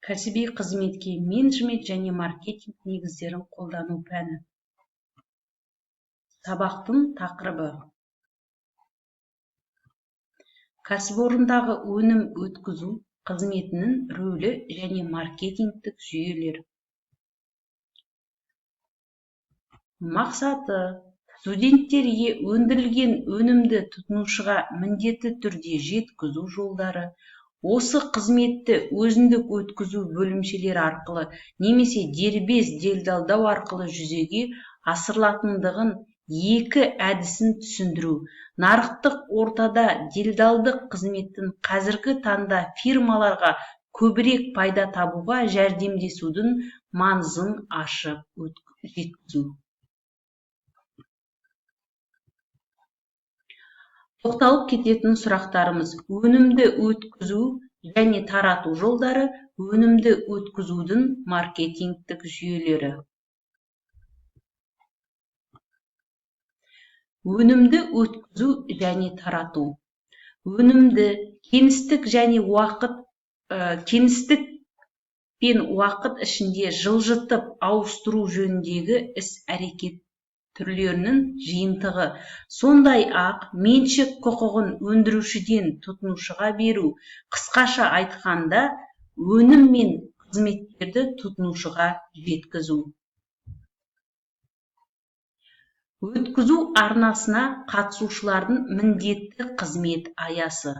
Кәсіби қызметке менеджмент және маркетинг негіздерін қолдану пәні. Сабақтың тақырыбы: кәсіпорындағы өнім өткізу қызметінің рөлі және маркетингтік жүйелер. Мақсаты: студенттерге өндірілген өнімді тұтынушыға міндетті түрде жеткізу жолдары, осы қызметті өзіндік өткізу бөлімшелері арқылы немесе дербес делдалдау арқылы жүзеге асырылатындығын екі әдісін түсіндіру, нарықтық ортада делдалдық қызметтің қазіргі таңда фирмаларға көбірек пайда табуға жәрдемдесудің маңызын ашып жеткізу. Тоқталып кететін сұрақтарымыз: өнімді өткізу және тарату жолдары, өнімді өткізудің маркетингтік жүйелері. Өнімді өткізу және тарату. Өнімді кеңістік пен уақыт ішінде жылжытып ауыстыру жөніндегі іс-әрекет түрлерінің жиынтығы, сондай-ақ меншік құқығын өндірушіден тұтынушыға беру. Қысқаша айтқанда, өнім мен қызметтерді тұтынушыға жеткізу. Өткізу арнасына қатысушылардың міндетті қызмет аясы.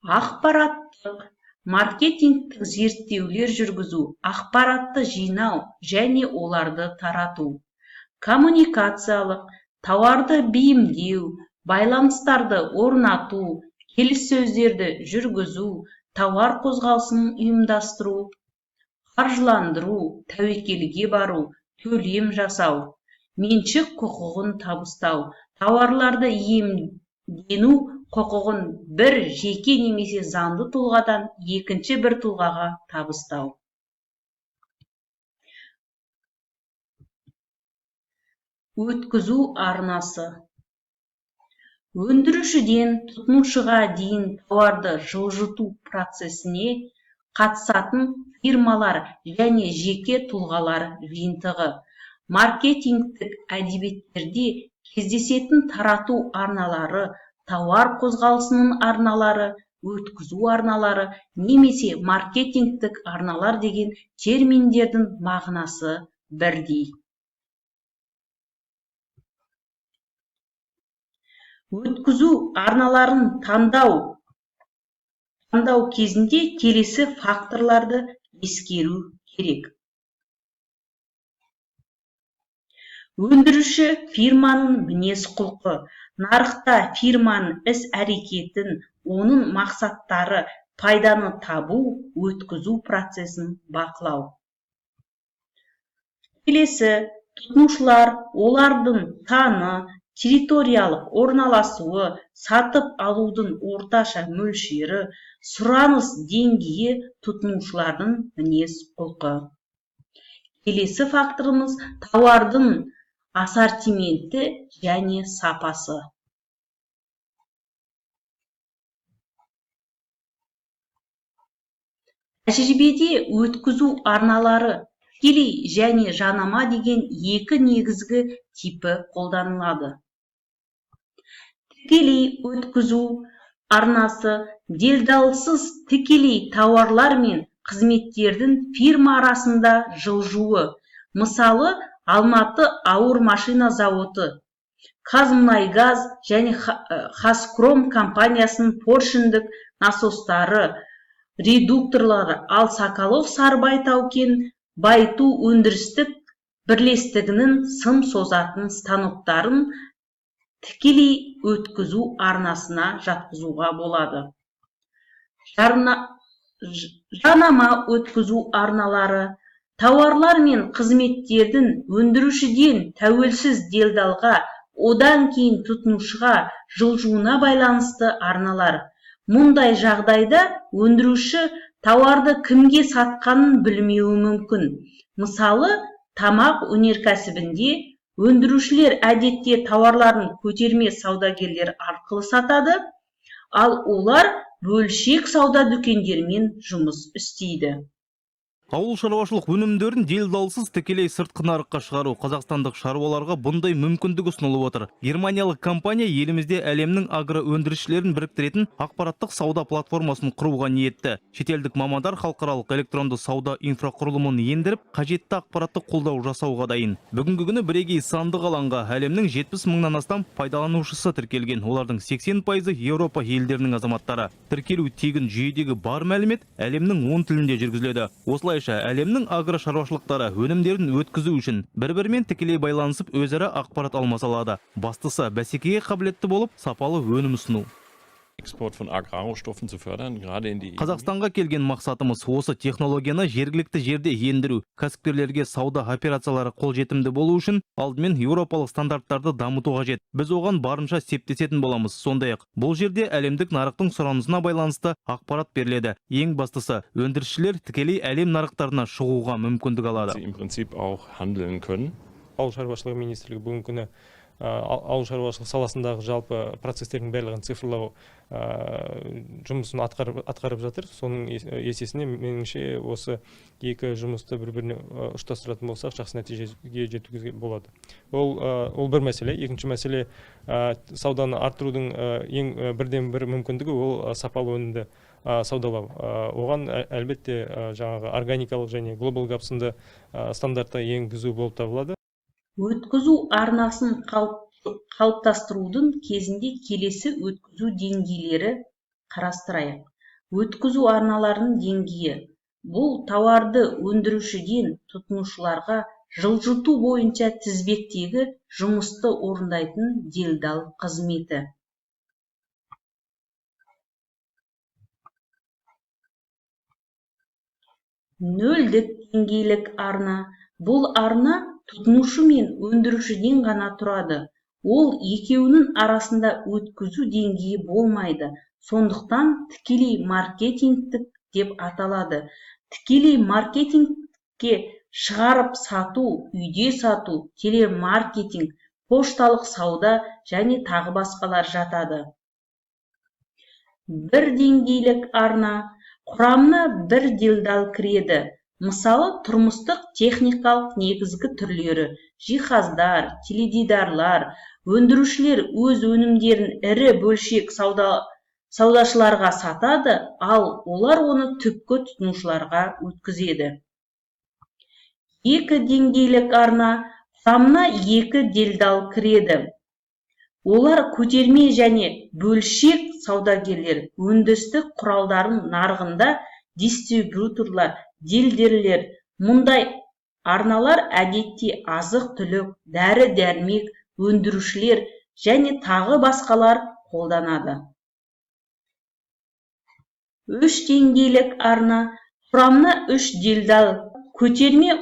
Ақпараттық маркетингтік зерттеулер жүргізу, ақпаратты жинау және оларды тарату. Коммуникациялық, тауарды бейімдеу, байланыстарды орнату, келіссөздерді жүргізу, тауар қозғалысын ұйымдастыру, қаржыландыру, тәуекелге бару, төлем жасау, меншік құқығын табыстау, тауарларды иемдену құқығын бір жеке немесе заңды тұлғадан екінші бір тұлғаға табыстау. Өткізу арнасы. Өндірушіден тұтынушыға дейін тауарды жылжыту процесіне қатысатын фирмалар және жеке тұлғалар жиынтығы. Маркетингтік әдебиеттерде кездесетін тарату арналары, тауар қозғалысының арналары, өткізу арналары немесе маркетингтік арналар деген терминдердің мағынасы бірдей. Өткізу арналарын таңдау кезінде келесі факторларды ескеру керек. Өндіруші фирманың мінез-құлқы, нарықта фирманың іс-әрекетін, оның мақсаттары, пайданы табу, өткізу процесін бақылау. Келесі: тұтынушылар, олардың саны, территориялық орналасуы, сатып алудың орташа мөлшері, сұраныс деңгейі, тұтынушылардың мінез-құлқы. Келесі факторымыз тауардың ассортименті және сапасы. Тәжірибеде өткізу арналары тікелей және жанама деген екі негізгі типі қолданылады. Тікелей өткізу арнасы делдалсыз тікелей тауарлар мен қызметтердің фирма арасында жылжуы. Мысалы, Алматы ауыр машина зауыты, Қазмұнайгаз және Қазхром компаниясының поршендік насостары, редукторлары, ал Соколов-Сарыбай тау-кен байыту өндірістік бірлестігінің сым созатын станоктарын тікелей өткізу арнасына жатқызуға болады. Жанама өткізу арналары тауарлар мен қызметтердің өндірушіден тәуелсіз делдалға, одан кейін тұтынушыға жылжуына байланысты арналар. Мұндай жағдайда өндіруші тауарды кімге сатқанын білмеуі мүмкін. Мысалы, тамақ өнеркәсібінде өндірушілер әдетте тауарларын көтерме саудагерлер арқылы сатады, ал олар бөлшек сауда дүкендерімен жұмыс істейді. Ауыл шаруашылық өнімдерін делдалсыз тікелей сыртқы нарыққа шығару қазақстандық шаруаларға бұндай мүмкіндік ұсынылып отыр. Германиялық компания елімізде әлемнің агроөндірушілерін біріктіретін ақпараттық сауда платформасын құруға ниетті. Шетелдік мамандар халықаралық электронды сауда инфрақұрылымын ендіріп, қажетті ақпараттық қолдау жасауға дайын. Бүгінгі күні бірегей сандық алаңға әлемнің 70 мыңнан астам пайдаланушысы тіркелген. Олардың 80% Еуропа елдерінің азаматтары. Тіркелу тегін жүйедегі бар мәлімет әлемнің 10 тілінде жүргізіледі. Осылайша әлемнің агрошаруашылықтары өнімдерін өткізу үшін бір-бірімен тікелей байланысып өзара ақпарат алмаса алады. Бастысы бәсекеге қабілетті болып, сапалы өнім ұсыну. Қазақстанға келген мақсатымыз осы технологияны жергілікті жерде ендіру. Кәсіпкерлерге сауда операциялары қолжетімді болу үшін алдымен еуропалық стандарттарды дамыту қажет. Біз оған барынша септесетін боламыз. Сондай-ақ бұл жерде әлемдік нарықтың сұранысына байланысты ақпарат беріледі. Ең бастысы, өндірушілер тікелей әлем нарықтарына шығуға мүмкіндік алады. Ауыл шаруашылығы министрлігі бүгінгі күні ауыл шаруашылық саласындағы жалпы процестердің барлығын цифрлау жұмысын атқарып жатыр. Соның есесіне меніңше осы екі жұмысты бір-біріне ұштастыратын болсақ, жақсы нәтижеге жетуге болады. Ол бір мәселе. Екінші мәселе, сауданы арттырудың ең бірден-бір мүмкіндігі ол сапалы өнімді саудалау. Оған әлбетте жаңағы органикалық және глобал гапсынды стандартта енгізу болып табылады. Өткізу арнасын қалыптастырудың кезінде келесі өткізу деңгейлері қарастырайық. Өткізу арналарының деңгейі. Бұл тауарды өндірушіден тұтынушыларға жылжыту бойынша тізбектегі жұмысты орындайтын делдал қызметі. Нөлдік деңгейлік арна. Бұл арна тұтынушы мен өндірушіден ғана тұрады. Ол екеуінің арасында өткізу деңгейі болмайды. Сондықтан тікелей маркетингтік деп аталады. Тікелей маркетингке шығарып сату, үйде сату, телемаркетинг, пошталық сауда және тағы басқалар жатады. Бір деңгейлік арна. Құрамына бір делдал кіреді. Мысалы, тұрмыстық техникалық негізгі түрлері, жиһаздар, теледидарлар, өндірушілер өз өнімдерін ірі бөлшек саудашыларға сатады, ал олар оны түпкі тұтынушыларға өткізеді. Екі деңгейлік арна. Құрамына екі делдал кіреді. Олар көтерме және бөлшек саудагерлер, өндірістік құралдарын нарығында дистрибьюторлар, дилдерлер. Мұндай арналар әдетте азық-түлік, дәрі-дәрмек өндірушілер және тағы басқалар қолданады. Үш деңгейлік арна. Құрамына үш делдал көтерме,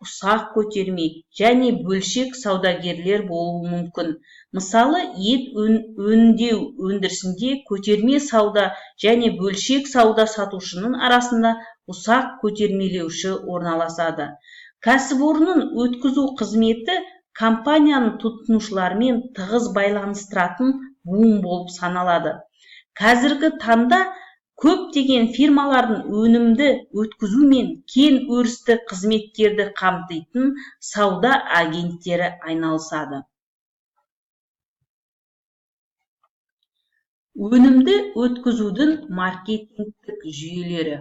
ұсақ көтерме және бөлшек саудагерлер болуы мүмкін. Мысалы, ет өңдеу өндірісінде көтерме сауда және бөлшек сауда сатушының арасында ұсақ көтермелеуші орналасады. Кәсіпорынның өткізу қызметі компанияның тұтынушылармен тығыз байланыстыратын буын болып саналады. Қазіргі таңда көптеген фирмалардың өнімді өткізу мен кен өрісті қызметтерді қамтитын сауда агенттері айналысады. Өнімді өткізудің маркетингтік жүйелері.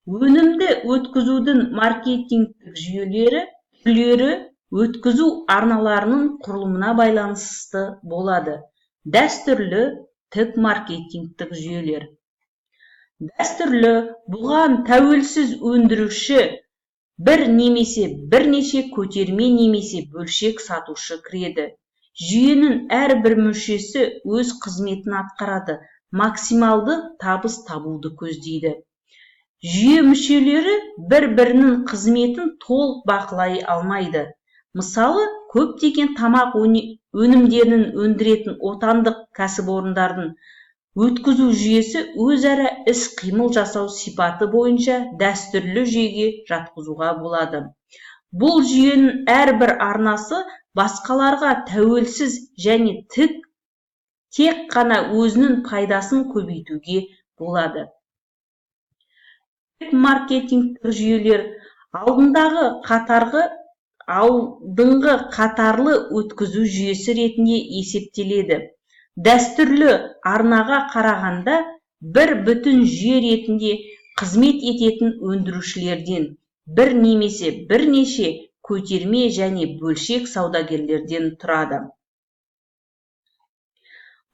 Өнімді өткізудің маркетингтік жүйелері түрлері өткізу арналарының құрылымына байланысты болады. Дәстүрлі тік маркетингтік жүйелер. Дәстүрлі бұған тәуелсіз өндіруші бір немесе бірнеше көтерме немесе бөлшек сатушы кіреді. Жүйенің әрбір мүшесі өз қызметін атқарады, максималды табыс табуды көздейді. Жүйе мүшелері бір-бірінің қызметін толық бақылай алмайды. Мысалы, көптеген тамақ өнімдерін өндіретін отандық кәсіпорындардың өткізу жүйесі өзара іс-қимыл жасау сипаты бойынша дәстүрлі жүйеге жатқызуға болады. Бұл жүйенің әрбір арнасы басқаларға тәуелсіз және тік тек қана өзінің пайдасын көбейтуге болады. Маркетингтік жүйелер алдыңғы қатарлы өткізу жүйесі ретінде есептеледі. Дәстүрлі арнаға қарағанда бір бүтін жүйе ретінде қызмет ететін өндірушілерден, бір немесе бірнеше көтерме және бөлшек саудагерлерден тұрады.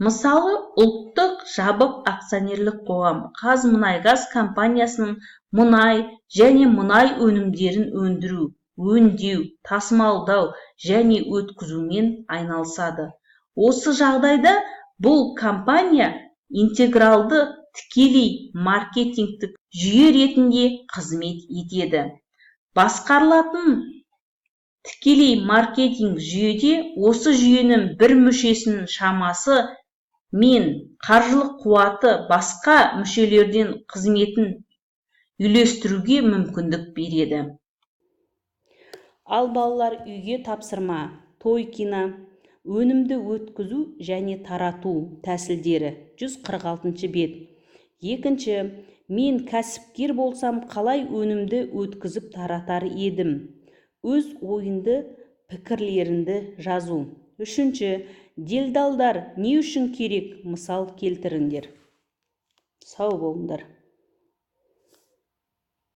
Мысалы, ұлттық жабық акционерлік қоғам Қазмұнайгаз компаниясының мұнай және мұнай өнімдерін өндіру, өңдеу, тасымалдау және өткізумен айналысады. Осы жағдайда бұл компания интегралды тікелей маркетингтік жүйе ретінде қызмет етеді. Басқарылатын тікелей маркетинг жүйеде осы жүйенің бір мүшесінің шамасы мен қаржылық қуаты басқа мүшелерден қызметін үйлестіруге мүмкіндік береді. Ал балалар үйге тапсырма, той кино, өнімді өткізу және тарату тәсілдері 146 бет. Екінші, мен кәсіпкер болсам қалай өнімді өткізіп таратар едім? Өз ойынды, пікірлерінді жазу. Үшінші, делдалдар не үшін керек? Мысал келтіріңдер. Сау болыңдар.